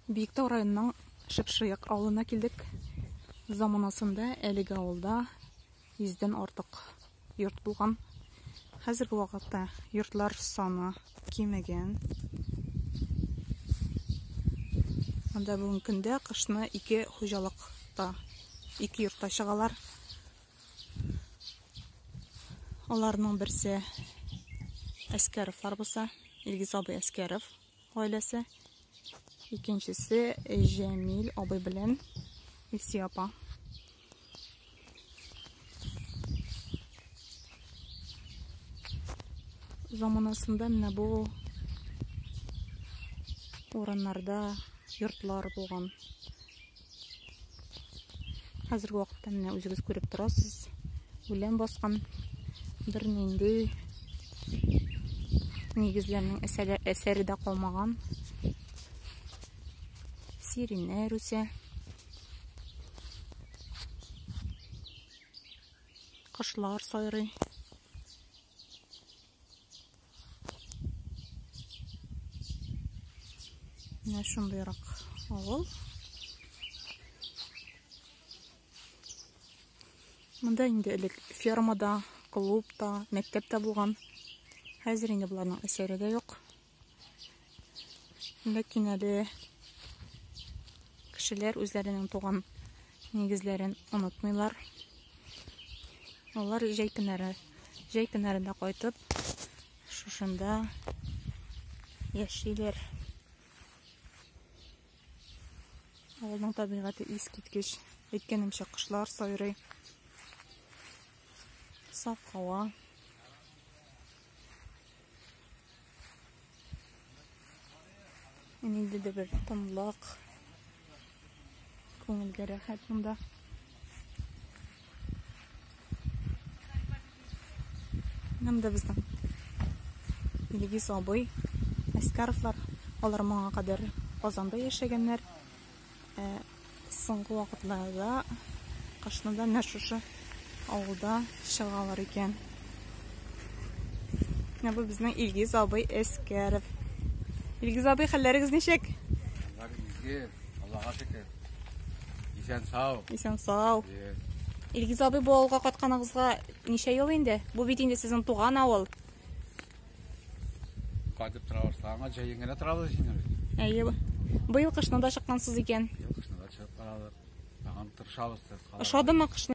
Биектау районының Шыпшыйык авылына килдек. Заманасында әлеге авылда 100ден артык йорт булган. Хәзерге вакытта йортлар саны кимәгән. Анда бүген көндә кышны 2 хуҗалыкта, 2 йортта чыгалар. Аларның берсе Әскәровлар булса, Илгиз абый Әскәров гаиләсе. İkincisi Cemil abay белән Илсия апа. Заманасында менә бу урыннарда йортлар булган. Хәзерге вакытта менә үзегез күреп торасыз. Үлән баскан бер нинди нигезләрнең әсәре дә калмаган. Сиреннәр үсә. Кошлар сайрый. Менә шундыйрак авыл. Монда инде элек фермада, клубта, мәктәптә булган. Хәзер инде буларның әсәре дә юк. Ләкин әле кешеләр үзләренең туган нигезләрен онытмыйлар. Алар җәй көннәрендә кайтып, шушында яшиләр. Авылның табигате искиткеч. Әйткәнемчә, кошлар сайрый. Саф һава. Инде дә бер тынлык. Күңелгә рәхәт монда. Монда безнең Илгиз абый Әскәровлар, алар моңа кадәр Казанда яшәгәннәр. Соңгы вакытларда кышнада менә шушы авылда чыгалар икән. Менә бу безнең Илгиз абый Әскәров. Илгиз абый, хәлләрегез ничек? Аллага шөкер. Исән сау. Исән сау. Илгиз абый, бу авылга кайтканыгызга ничә ел инде? Бу бит инде сезнең туган авыл. Кайтып торабыз, аңа җәен генә торабыз синер. Әйе. Быел кышнада чыккансыз икән. Быел кышнада чыгып карадык. Тагын тырышабыз. Ошадымы кышны?